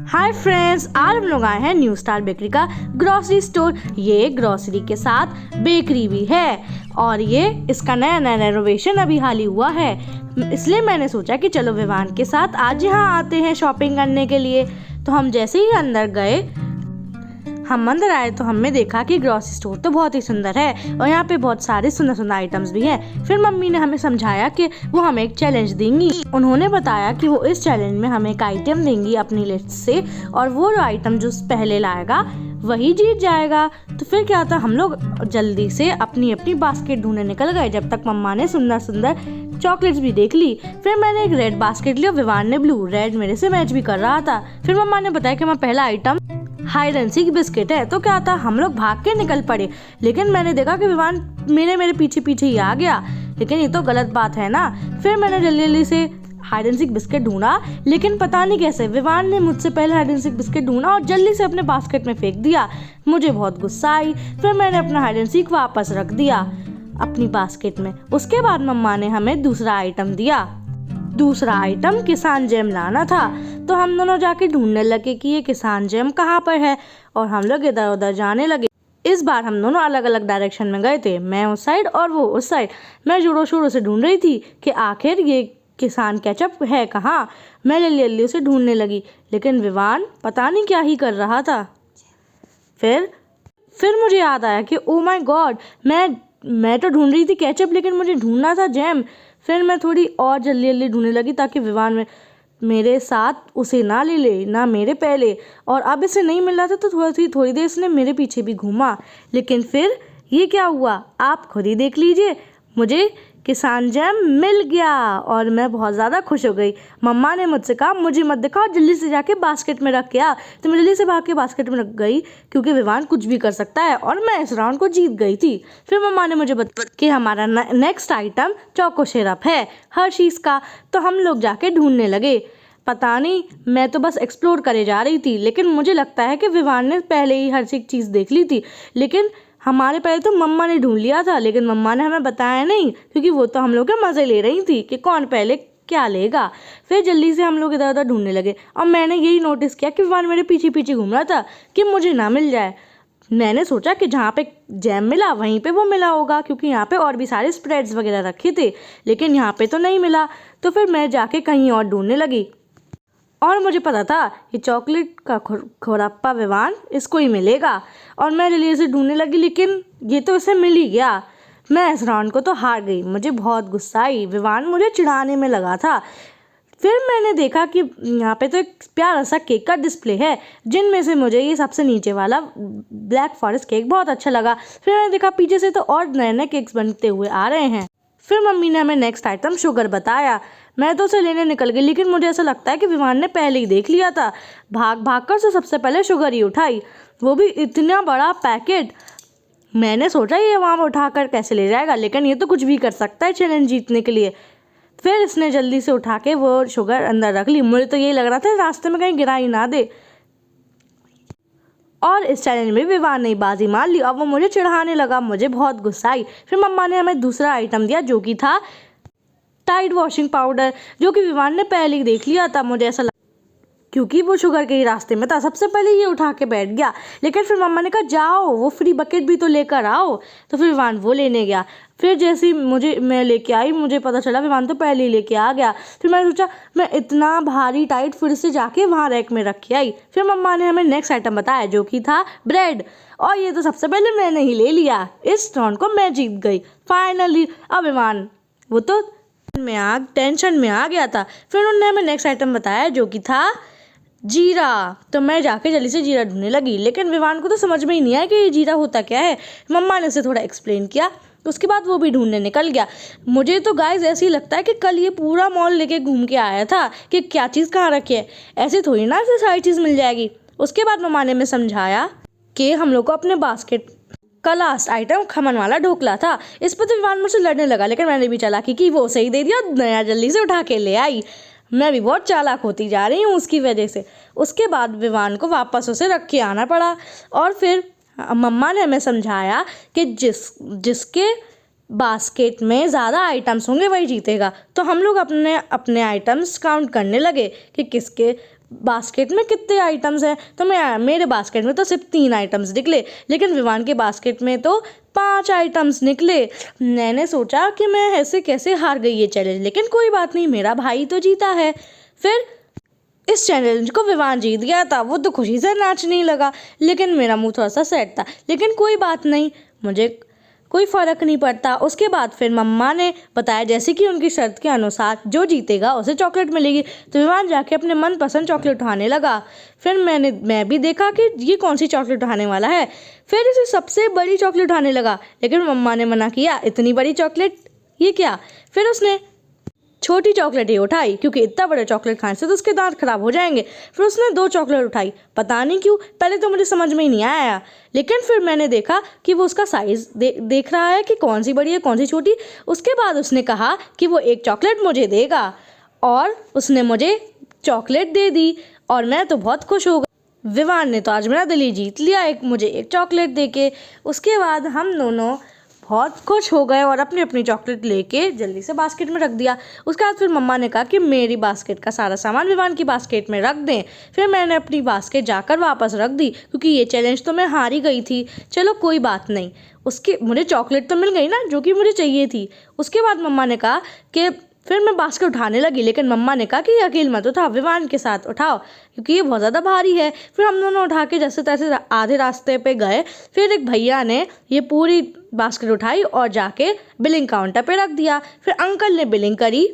Hi friends, आज हम लोग आए हैं न्यू स्टार बेकरी का ग्रोसरी स्टोर। ये ग्रोसरी के साथ बेकरी भी है और ये इसका नया नया रेनोवेशन अभी हाल ही हुआ है, इसलिए मैंने सोचा कि चलो विवान के साथ आज यहाँ आते हैं शॉपिंग करने के लिए। तो हम जैसे ही अंदर आए तो हमने देखा कि ग्रोसरी स्टोर तो बहुत ही सुंदर है और यहाँ पे बहुत सारे सुंदर सुंदर आइटम्स भी हैं। फिर मम्मी ने हमें समझाया कि वो हमें एक चैलेंज देंगी। उन्होंने बताया कि वो इस चैलेंज में हमें एक आइटम देंगी अपनी लिस्ट से और वो आइटम जो पहले लाएगा वही जीत जाएगा। तो फिर क्या था, हम लोग जल्दी से अपनी अपनी बास्केट ढूंढने निकल गए जब तक मम्मा ने सुंदर सुंदर चॉकलेट्स भी देख ली। फिर मैंने एक रेड बास्केट ली और विवान ने ब्लू। रेड मेरे से मैच भी कर रहा था। फिर मम्मा ने बताया कि हमारा पहला item hide and seek biscuit है। तो क्या था, हम लोग भाग के निकल पड़े, लेकिन मैंने देखा कि विवान मेरे पीछे पीछे ही आ गया, लेकिन ये तो गलत बात है ना। फिर मैंने जल्दी से हाइड एंड सीक बिस्किट ढूंढा, लेकिन पता नहीं कैसे विवान ने मुझसे पहले हाइड एंड सीक बिस्किट ढूंढा और जल्दी से अपने बास्केट में फेंक दिया। मुझे बहुत गुस्सा आई। फिर मैंने अपना हाइड एंड सीक वापस रख दिया अपनी बास्केट में। उसके बाद मम्मा ने हमें दूसरा आइटम दिया। दूसरा आइटम किसान जैम लाना था। तो हम दोनों जाके ढूंढने लगे कि ये किसान जैम कहाँ पर है और हम लोग इधर उधर जाने लगे। इस बार हम दोनों अलग अलग डायरेक्शन में गए थे, मैं उस साइड और वो उस साइड। मैं जोरों शोरों से ढूंढ रही थी कि आखिर ये किसान केचप है कहाँ। मैं जल्दी उसे ढूंढने लगी, लेकिन विवान पता नहीं क्या ही कर रहा था। फिर मुझे याद आया कि ओ माय गॉड, मैं तो ढूंढ रही थी केचप, लेकिन मुझे ढूंढना था जैम। फिर मैं थोड़ी और जल्दी ढूंढने लगी ताकि विवान में मेरे साथ उसे ना ले ना मेरे पहले। और अब इसे नहीं मिल रहा था तो थोड़ी देर इसने मेरे पीछे भी घूमा, लेकिन फिर ये क्या हुआ आप खुद ही देख लीजिए। मुझे किसान जैम मिल गया और मैं बहुत ज़्यादा खुश हो गई। मम्मा ने मुझसे कहा मुझे मत दिखाओ, जल्दी से जाके बास्केट में रख के आ। तो मैं जल्दी से भाग के बास्केट में रख गई, क्योंकि विवान कुछ भी कर सकता है और मैं इस राउंड को जीत गई थी। फिर मम्मा ने मुझे बताया कि हमारा नेक्स्ट आइटम चोको सिरप है हर्शीज़ का। तो हम लोग जाके ढूंढने लगे। पता नहीं, मैं तो बस एक्सप्लोर करे जा रही थी, लेकिन मुझे लगता है कि विवान ने पहले ही हर चीज़ देख ली थी। लेकिन हमारे पहले तो मम्मा ने ढूंढ लिया था, लेकिन मम्मा ने हमें बताया नहीं, क्योंकि वो तो हम लोग के मज़े ले रही थी कि कौन पहले क्या लेगा। फिर जल्दी से हम लोग इधर उधर ढूंढने लगे और मैंने यही नोटिस किया कि विवान मेरे पीछे पीछे घूम रहा था कि मुझे ना मिल जाए। मैंने सोचा कि जहाँ पे जैम मिला वहीं पे वो मिला होगा, क्योंकि यहाँ पे और भी सारे स्प्रेड्स वगैरह रखे थे, लेकिन यहाँ पे तो नहीं मिला। तो फिर मैं जाके कहीं और ढूंढने लगी और मुझे पता था कि चॉकलेट का खुरप्पा विवान इसको ही मिलेगा। और मैं जल्दी से ढूंढने लगी, लेकिन ये तो इसे मिल ही गया। मैं इस राउंड को तो हार गई। मुझे बहुत गुस्सा आई, विवान मुझे चिढ़ाने में लगा था। फिर मैंने देखा कि यहाँ पे तो एक प्यारा सा केक का डिस्प्ले है, जिनमें से मुझे ये सबसे नीचे वाला ब्लैक फॉरेस्ट केक बहुत अच्छा लगा। फिर मैंने देखा पीछे से तो और नए नए केक्स बनते हुए आ रहे हैं। फिर मम्मी ने हमें नेक्स्ट आइटम शुगर बताया। मैं तो उसे लेने निकल गई, लेकिन मुझे ऐसा लगता है कि विवान ने पहले ही देख लिया था। भाग कर से सबसे पहले शुगर ही उठाई, वो भी इतना बड़ा पैकेट। मैंने सोचा ये वहाँ उठाकर कैसे ले जाएगा, लेकिन ये तो कुछ भी कर सकता है चैलेंज जीतने के लिए। फिर इसने जल्दी से उठा के वो शुगर अंदर रख ली। मुझे तो यही लग रहा था रास्ते में कहीं गिरा ही ना दे। और इस चैलेंज में विवान ने बाजी मार ली और वो मुझे चिढ़ाने लगा। मुझे बहुत गुस्सा आई। फिर मम्मा ने हमें दूसरा आइटम दिया, जो कि था टाइड वॉशिंग पाउडर, जो कि विवान ने पहले ही देख लिया था। मुझे ऐसा क्योंकि वो शुगर के ही रास्ते में था, सबसे पहले ये उठा के बैठ गया। लेकिन फिर मम्मा ने कहा जाओ वो फ्री बकेट भी तो लेकर आओ। तो फिर विवान वो लेने गया। फिर जैसे ही मैं लेके आई, मुझे पता चला विवान तो पहले ही लेके आ गया। फिर मैंने सोचा मैं इतना भारी टाइट फिर से जाके वहाँ रैक में रख के आई। फिर मम्मा ने हमें नेक्स्ट आइटम बताया, जो कि था ब्रेड, और ये तो सबसे पहले मैंने ही ले लिया। इस राउंड को मैं जीत गई फाइनली। अब विवान वो तो टेंशन में आ गया था। फिर उन्होंने हमें नेक्स्ट आइटम बताया, जो कि था जीरा। तो मैं जाके जल्दी से जीरा ढूंढने लगी, लेकिन विवान को तो समझ में ही नहीं आया कि ये जीरा होता क्या है। मम्मा ने उसे थोड़ा एक्सप्लेन किया, तो उसके बाद वो भी ढूंढने निकल गया। मुझे तो गाइस ऐसे ही लगता है कि कल ये पूरा मॉल लेके घूम के आया था कि क्या चीज़ कहाँ रखी है। ऐसे थोड़ी ना ऐसे सारी चीज़ मिल जाएगी। उसके बाद मम्मा ने हमें समझाया कि हम लोग को अपने बास्केट का लास्ट आइटम खमन वाला ढोकला था। इस पर तो विवान मुझसे लड़ने लगा, लेकिन मैंने भी चालाकी की, वो सही दे दिया, नया जल्दी से उठा के ले आई। मैं भी बहुत चालाक होती जा रही हूँ उसकी वजह से। उसके बाद विवान को वापस उसे रख के आना पड़ा और फिर मम्मा ने हमें समझाया कि जिसके बास्केट में ज़्यादा आइटम्स होंगे वही जीतेगा। तो हम लोग अपने अपने आइटम्स काउंट करने लगे कि किसके बास्केट में कितने आइटम्स हैं, तो मेरे बास्केट में तो सिर्फ 3 आइटम्स निकले, लेकिन विवान के बास्केट में तो 5 आइटम्स निकले। मैंने सोचा कि मैं ऐसे कैसे हार गई ये चैलेंज, लेकिन कोई बात नहीं, मेरा भाई तो जीता है। फिर इस चैलेंज को विवान जीत गया था, वो तो खुशी से नाचने लगा, लेकिन मेरा मुंह थोड़ा सा सैड था, लेकिन कोई बात नहीं, मुझे कोई फ़र्क नहीं पड़ता। उसके बाद फिर मम्मा ने बताया जैसे कि उनकी शर्त के अनुसार जो जीतेगा उसे चॉकलेट मिलेगी, तो विवान जाके अपने मनपसंद चॉकलेट उठाने लगा। फिर मैं भी देखा कि ये कौन सी चॉकलेट उठाने वाला है, फिर इसे सबसे बड़ी चॉकलेट उठाने लगा, लेकिन मम्मा ने मना किया, इतनी बड़ी चॉकलेट ये क्या। फिर उसने छोटी चॉकलेट ही उठाई, क्योंकि इतना बड़ा चॉकलेट खाने से तो उसके दांत खराब हो जाएंगे। फिर उसने 2 चॉकलेट उठाई, पता नहीं क्यों, पहले तो मुझे समझ में ही नहीं आया, लेकिन फिर मैंने देखा कि वो उसका साइज़ देख रहा है कि कौन सी बड़ी है कौन सी छोटी। उसके बाद उसने कहा कि वो 1 चॉकलेट मुझे देगा, और उसने मुझे चॉकलेट दे दी, और मैं तो बहुत खुश हो गई। विवान ने तो आज मेरा दिल ही जीत लिया, मुझे 1 चॉकलेट दे के। उसके बाद हम दोनों बहुत खुश हो गए और अपनी अपनी चॉकलेट लेके जल्दी से बास्केट में रख दिया। उसके बाद फिर मम्मा ने कहा कि मेरी बास्केट का सारा सामान विवान की बास्केट में रख दें। फिर मैंने अपनी बास्केट जाकर वापस रख दी, क्योंकि ये चैलेंज तो मैं हार ही गई थी। चलो कोई बात नहीं, मुझे चॉकलेट तो मिल गई ना, जो कि मुझे चाहिए थी। उसके बाद मम्मा ने कहा कि फिर मैं बास्केट उठाने लगी, लेकिन मम्मा ने कहा कि अकेले मत उठाओ, विवान के साथ उठाओ, क्योंकि ये बहुत ज़्यादा भारी है। फिर हम दोनों उठा के जैसे तैसे आधे रास्ते पे गए। फिर एक भैया ने ये पूरी बास्केट उठाई और जाके बिलिंग काउंटर पे रख दिया। फिर अंकल ने बिलिंग करी।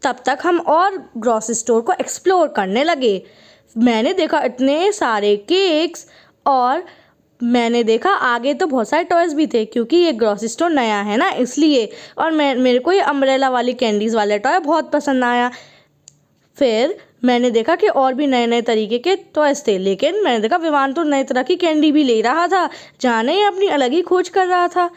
तब तक हम और ग्रॉसरी स्टोर को एक्सप्लोर करने लगे। मैंने देखा इतने सारे केक्स, और मैंने देखा आगे तो बहुत सारे टॉयज़ भी थे, क्योंकि ये ग्रॉसरी स्टोर नया है ना इसलिए। और मेरे को ये अम्ब्रेला वाली कैंडीज़ वाला टॉय बहुत पसंद आया। फिर मैंने देखा कि और भी नए नए तरीके के टॉयज़ थे, लेकिन मैंने देखा विवान तो नई तरह की कैंडी भी ले रहा था, जाने ही अपनी अलग ही खोज कर रहा था।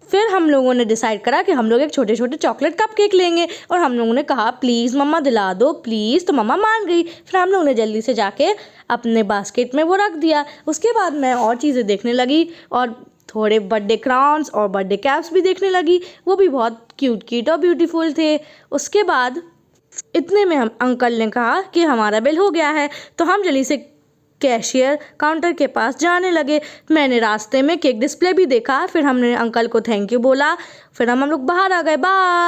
फिर हम लोगों ने डिसाइड करा कि हम लोग एक छोटे छोटे चॉकलेट कप केक लेंगे, और हम लोगों ने कहा प्लीज़ मम्मा दिला दो प्लीज़, तो मम्मा मान गई। फिर हम लोगों ने जल्दी से जाके अपने बास्केट में वो रख दिया। उसके बाद मैं और चीज़ें देखने लगी, और थोड़े बर्थडे क्राउन्स और बर्थडे कैप्स भी देखने लगी, वो भी बहुत क्यूट और ब्यूटीफुल थे। उसके बाद इतने में हम अंकल ने कहा कि हमारा बिल हो गया है, तो हम जल्दी से कैशियर काउंटर के पास जाने लगे। मैंने रास्ते में केक डिस्प्ले भी देखा, फिर हमने अंकल को थैंक यू बोला, फिर हम लोग बाहर आ गए। बाय।